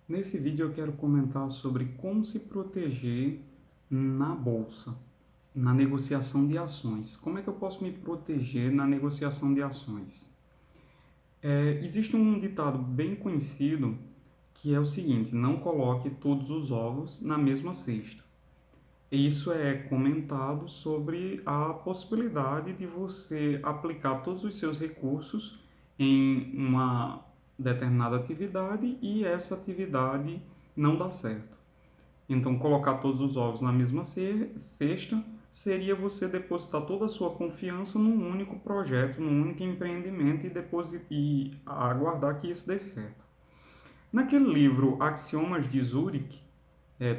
Nesse vídeo eu quero comentar sobre como se proteger na bolsa, na negociação de ações. Como é que eu posso me proteger na negociação de ações? Existe um ditado bem conhecido que é o seguinte: não coloque todos os ovos na mesma cesta. Isso é comentado sobre a possibilidade de você aplicar todos os seus recursos em uma determinada atividade e essa atividade não dá certo. Então, colocar todos os ovos na mesma cesta seria você depositar toda a sua confiança num único projeto, num único empreendimento e aguardar que isso dê certo. Naquele livro Axiomas de Zurich,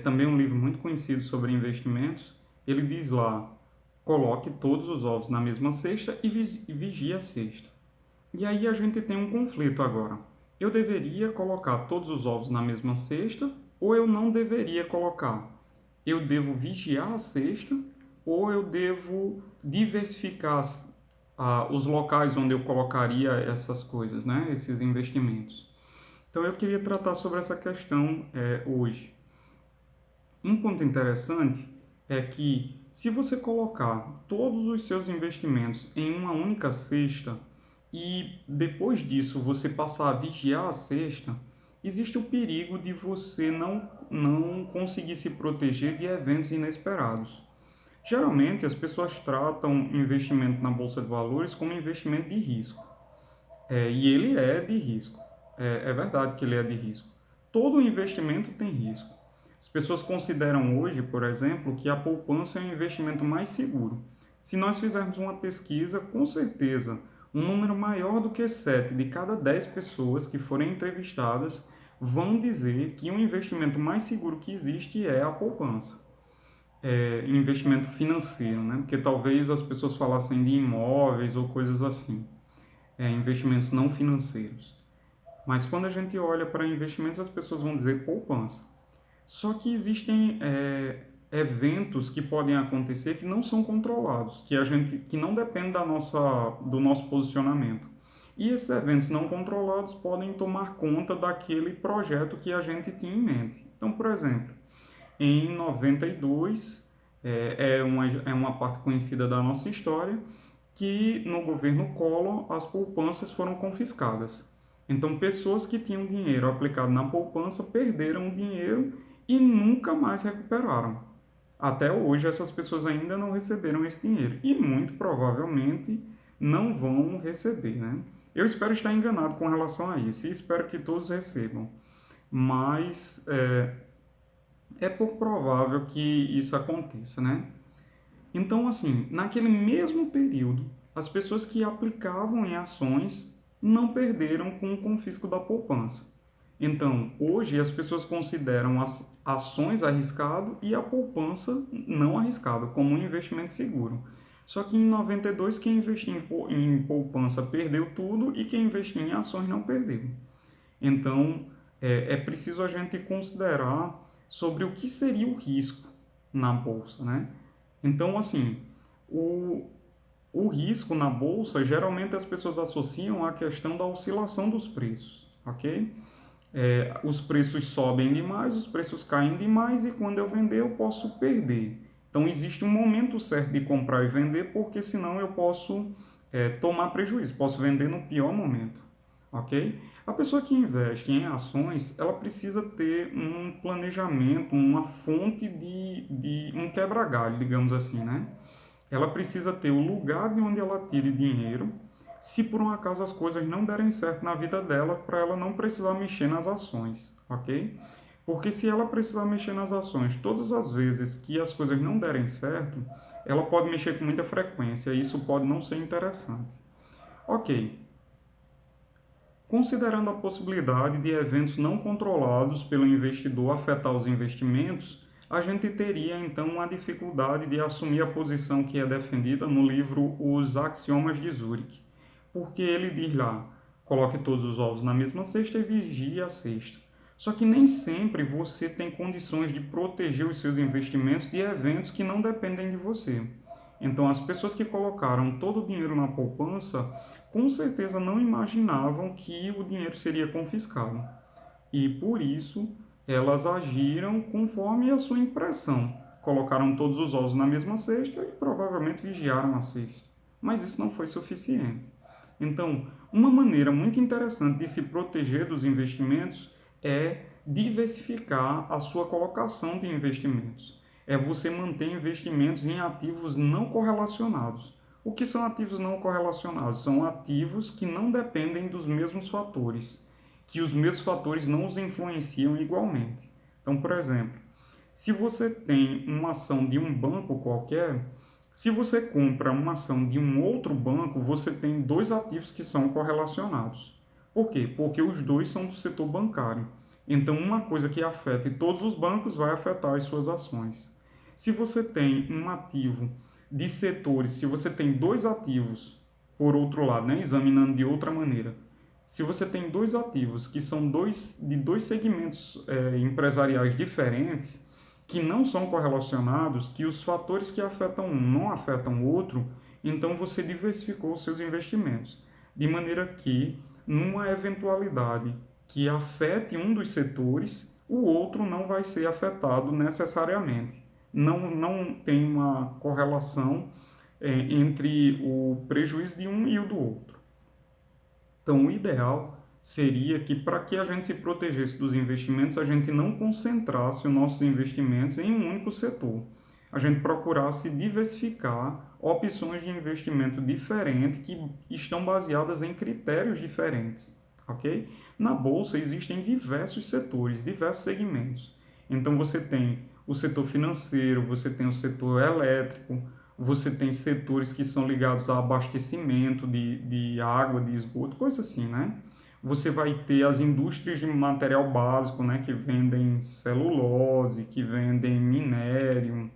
também um livro muito conhecido sobre investimentos, ele diz lá: coloque todos os ovos na mesma cesta e vigie a cesta. E aí a gente tem um conflito agora. Eu deveria colocar todos os ovos na mesma cesta ou eu não deveria colocar? Eu devo vigiar a cesta ou eu devo diversificar os locais onde eu colocaria essas coisas, né? Esses investimentos. Então eu queria tratar sobre essa questão hoje. Um ponto interessante é que se você colocar todos os seus investimentos em uma única cesta e depois disso você passar a vigiar a cesta, existe o perigo de você não conseguir se proteger de eventos inesperados. Geralmente as pessoas tratam investimento na bolsa de valores como investimento de risco. E ele é de risco. É verdade que ele é de risco. Todo investimento tem risco. As pessoas consideram hoje, por exemplo, que a poupança é o investimento mais seguro. Se nós fizermos uma pesquisa, com certeza, um número maior do que 7 de cada 10 pessoas que forem entrevistadas vão dizer que o investimento mais seguro que existe é a poupança. Investimento financeiro, né? Porque talvez as pessoas falassem de imóveis ou coisas assim, investimentos não financeiros. Mas quando a gente olha para investimentos, as pessoas vão dizer poupança. Só que existem eventos que podem acontecer que não são controlados, que não dependem do nosso posicionamento. E esses eventos não controlados podem tomar conta daquele projeto que a gente tinha em mente. Então, por exemplo, em 92, é uma parte conhecida da nossa história, que no governo Collor as poupanças foram confiscadas. Então, pessoas que tinham dinheiro aplicado na poupança perderam o dinheiro e nunca mais recuperaram. Até hoje, essas pessoas ainda não receberam esse dinheiro e muito provavelmente não vão receber, né? Eu espero estar enganado com relação a isso e espero que todos recebam, mas é pouco provável que isso aconteça, né? Então, assim, naquele mesmo período, as pessoas que aplicavam em ações não perderam com o confisco da poupança. Então, hoje as pessoas consideram as ações arriscado e a poupança não arriscado, como um investimento seguro. Só que em 92, quem investiu em poupança perdeu tudo e quem investiu em ações não perdeu. Então, é preciso a gente considerar sobre o que seria o risco na bolsa, né? Então, assim, o, o risco na bolsa, geralmente as pessoas associam à questão da oscilação dos preços, ok? Os preços sobem demais, os preços caem demais e quando eu vender eu posso perder. Então, existe um momento certo de comprar e vender, porque senão eu posso tomar prejuízo, posso vender no pior momento, ok? A pessoa que investe em ações, ela precisa ter um planejamento, uma fonte de um quebra-galho, digamos assim, né? Ela precisa ter o lugar de onde ela tire dinheiro, se por um acaso as coisas não derem certo na vida dela, para ela não precisar mexer nas ações, ok? Porque se ela precisar mexer nas ações todas as vezes que as coisas não derem certo, ela pode mexer com muita frequência e isso pode não ser interessante. Ok, considerando a possibilidade de eventos não controlados pelo investidor afetar os investimentos, a gente teria então uma dificuldade de assumir a posição que é defendida no livro Os Axiomas de Zurich, porque ele diz lá: coloque todos os ovos na mesma cesta e vigie a cesta. Só que nem sempre você tem condições de proteger os seus investimentos de eventos que não dependem de você. Então, as pessoas que colocaram todo o dinheiro na poupança, com certeza não imaginavam que o dinheiro seria confiscado. e por isso elas agiram conforme a sua impressão. Colocaram todos os ovos na mesma cesta e provavelmente vigiaram a cesta. Mas isso não foi suficiente. Então, uma maneira muito interessante de se proteger dos investimentos é diversificar a sua colocação de investimentos. É você manter investimentos em ativos não correlacionados. O que são ativos não correlacionados? São ativos que não dependem dos mesmos fatores, que os mesmos fatores não os influenciam igualmente. Então, por exemplo, se você tem uma ação de um banco qualquer, se você compra uma ação de um outro banco, você tem dois ativos que são correlacionados. Por quê? Porque os dois são do setor bancário. Então, uma coisa que afeta todos os bancos vai afetar as suas ações. Se você tem um ativo de setores, se você tem dois ativos, por outro lado, né, examinando de outra maneira, se você tem dois ativos que são de dois segmentos empresariais diferentes, que não são correlacionados, que os fatores que afetam um não afetam o outro, então você diversificou os seus investimentos. De maneira que, numa eventualidade que afete um dos setores, o outro não vai ser afetado necessariamente. Não tem uma correlação entre o prejuízo de um e o do outro. Então, o ideal seria que, para que a gente se protegesse dos investimentos, a gente não concentrasse os nossos investimentos em um único setor. A gente procurasse diversificar opções de investimento diferentes que estão baseadas em critérios diferentes, ok? Na bolsa existem diversos setores, diversos segmentos. Então você tem o setor financeiro, você tem o setor elétrico, você tem setores que são ligados a abastecimento de água, de esgoto, coisa assim, né? Você vai ter as indústrias de material básico, né, que vendem celulose, que vendem minério,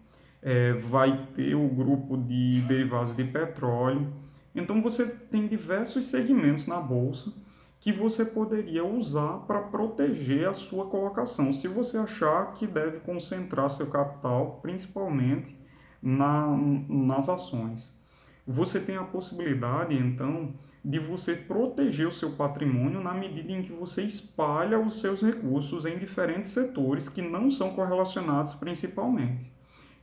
vai ter o grupo de derivados de petróleo. Então você tem diversos segmentos na bolsa que você poderia usar para proteger a sua colocação, se você achar que deve concentrar seu capital principalmente nas ações. Você tem a possibilidade, então, de você proteger o seu patrimônio na medida em que você espalha os seus recursos em diferentes setores que não são correlacionados principalmente.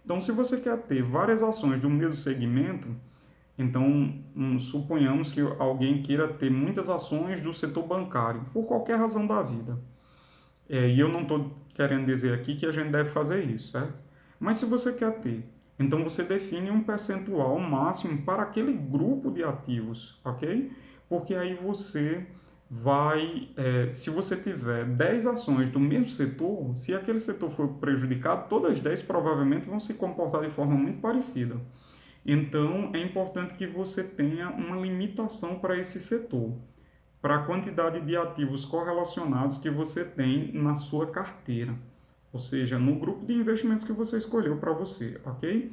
Então, se você quer ter várias ações do mesmo segmento, então suponhamos que alguém queira ter muitas ações do setor bancário, por qualquer razão da vida. E eu não estou querendo dizer aqui que a gente deve fazer isso, certo? Mas se você quer ter, então você define um percentual máximo para aquele grupo de ativos, ok? Porque aí você vai, se você tiver 10 ações do mesmo setor, se aquele setor for prejudicado, todas as 10 provavelmente vão se comportar de forma muito parecida. Então, é importante que você tenha uma limitação para esse setor, para a quantidade de ativos correlacionados que você tem na sua carteira, ou seja, no grupo de investimentos que você escolheu para você, ok?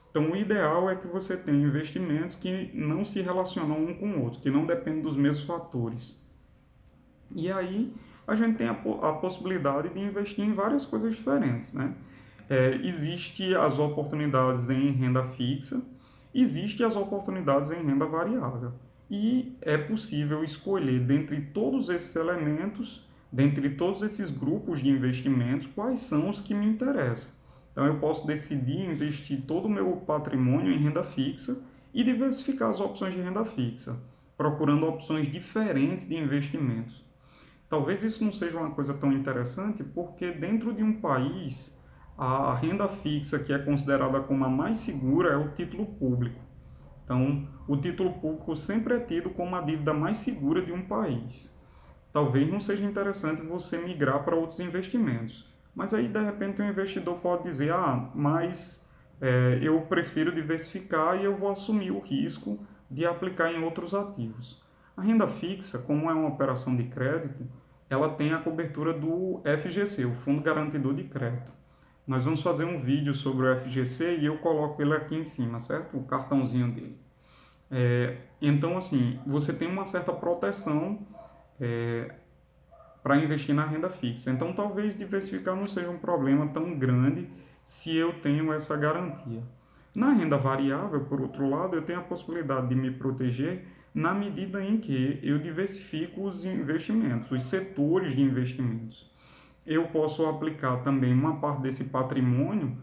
Então, o ideal é que você tenha investimentos que não se relacionam um com o outro, que não dependem dos mesmos fatores. E aí, a gente tem a possibilidade de investir em várias coisas diferentes, né? Existem as oportunidades em renda fixa, existem as oportunidades em renda variável. E é possível escolher dentre todos esses elementos, dentre todos esses grupos de investimentos, quais são os que me interessam. Então eu posso decidir investir todo o meu patrimônio em renda fixa e diversificar as opções de renda fixa, procurando opções diferentes de investimentos. Talvez isso não seja uma coisa tão interessante, porque dentro de um país, a renda fixa que é considerada como a mais segura é o título público. Então, o título público sempre é tido como a dívida mais segura de um país. Talvez não seja interessante você migrar para outros investimentos. Mas aí, de repente, o investidor pode dizer, mas eu prefiro diversificar e eu vou assumir o risco de aplicar em outros ativos. A renda fixa, como é uma operação de crédito, ela tem a cobertura do FGC, o Fundo Garantidor de Crédito. Nós vamos fazer um vídeo sobre o FGC e eu coloco ele aqui em cima, certo? O cartãozinho dele. Então, assim, você tem uma certa proteção para investir na renda fixa. Então, talvez diversificar não seja um problema tão grande se eu tenho essa garantia. Na renda variável, por outro lado, eu tenho a possibilidade de me proteger na medida em que eu diversifico os investimentos, os setores de investimentos. Eu posso aplicar também uma parte desse patrimônio,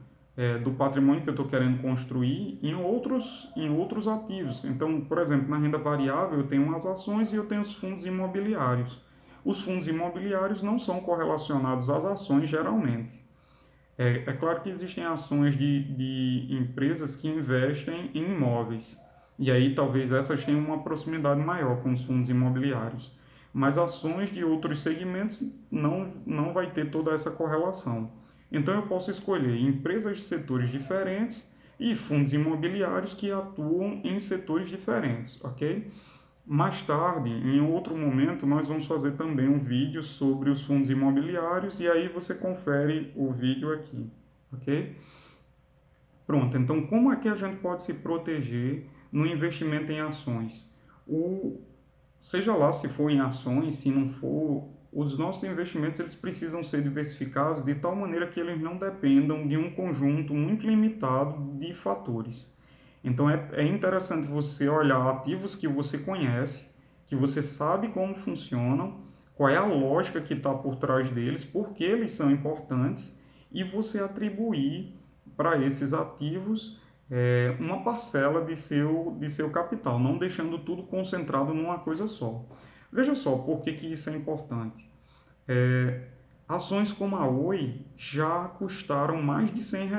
do patrimônio que eu estou querendo construir, em outros ativos. Então, por exemplo, na renda variável eu tenho as ações e eu tenho os fundos imobiliários. Os fundos imobiliários não são correlacionados às ações geralmente. É claro que existem ações de empresas que investem em imóveis, e aí talvez essas tenham uma proximidade maior com os fundos imobiliários. Mas ações de outros segmentos não vai ter toda essa correlação. Então eu posso escolher empresas de setores diferentes e fundos imobiliários que atuam em setores diferentes, ok? Mais tarde, em outro momento, nós vamos fazer também um vídeo sobre os fundos imobiliários e aí você confere o vídeo aqui, ok? Pronto, então como é que a gente pode se proteger no investimento em ações? Seja lá se for em ações, se não for, os nossos investimentos eles precisam ser diversificados de tal maneira que eles não dependam de um conjunto muito limitado de fatores. Então é interessante você olhar ativos que você conhece, que você sabe como funcionam, qual é a lógica que está por trás deles, por que eles são importantes, e você atribuir para esses ativos uma parcela de seu capital, não deixando tudo concentrado numa coisa só. Veja só por que isso é importante. Ações como a Oi já custaram mais de R$ 100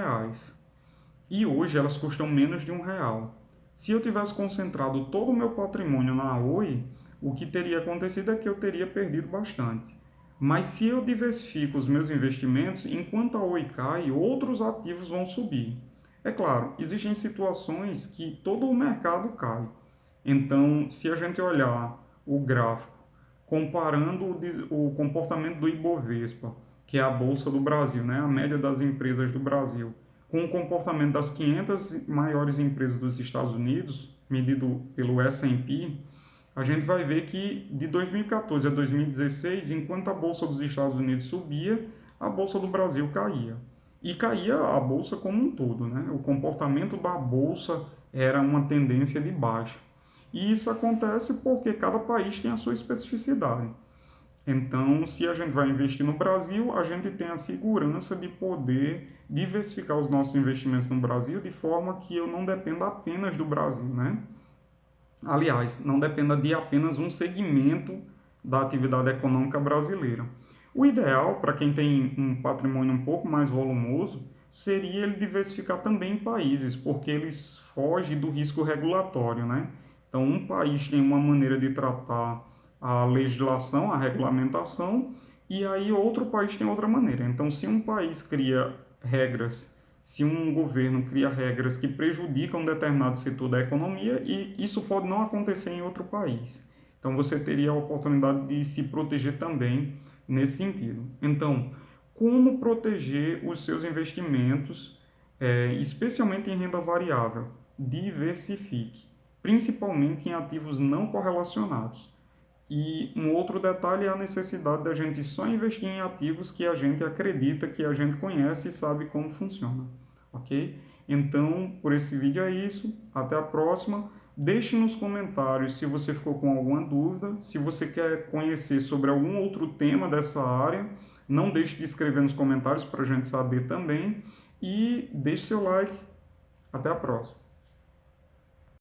e hoje elas custam menos de R$ 1. Se eu tivesse concentrado todo o meu patrimônio na Oi, o que teria acontecido é que eu teria perdido bastante. Mas se eu diversifico os meus investimentos, enquanto a Oi cai, outros ativos vão subir. É claro, existem situações que todo o mercado cai. Então, se a gente olhar o gráfico comparando o comportamento do Ibovespa, que é a Bolsa do Brasil, né, a média das empresas do Brasil, com o comportamento das 500 maiores empresas dos Estados Unidos, medido pelo S&P, a gente vai ver que de 2014 a 2016, enquanto a Bolsa dos Estados Unidos subia, a Bolsa do Brasil caía. E caía a Bolsa como um todo, né? O comportamento da Bolsa era uma tendência de baixa. E isso acontece porque cada país tem a sua especificidade. Então, se a gente vai investir no Brasil, a gente tem a segurança de poder diversificar os nossos investimentos no Brasil de forma que eu não dependa apenas do Brasil, né? Aliás, não dependa de apenas um segmento da atividade econômica brasileira. O ideal para quem tem um patrimônio um pouco mais volumoso seria ele diversificar também em países, porque eles fogem do risco regulatório, né? Então, um país tem uma maneira de tratar a legislação, a regulamentação, e aí outro país tem outra maneira. Então, se um país cria regras, se um governo cria regras que prejudicam um determinado setor da economia, e isso pode não acontecer em outro país. Então, você teria a oportunidade de se proteger também nesse sentido. Então, como proteger os seus investimentos, especialmente em renda variável? Diversifique, principalmente em ativos não correlacionados. E um outro detalhe é a necessidade da gente só investir em ativos que a gente acredita, que a gente conhece e sabe como funciona, ok? Então, por esse vídeo é isso. Até a próxima. Deixe nos comentários se você ficou com alguma dúvida, se você quer conhecer sobre algum outro tema dessa área. Não deixe de escrever nos comentários para a gente saber também. E deixe seu like. Até a próxima.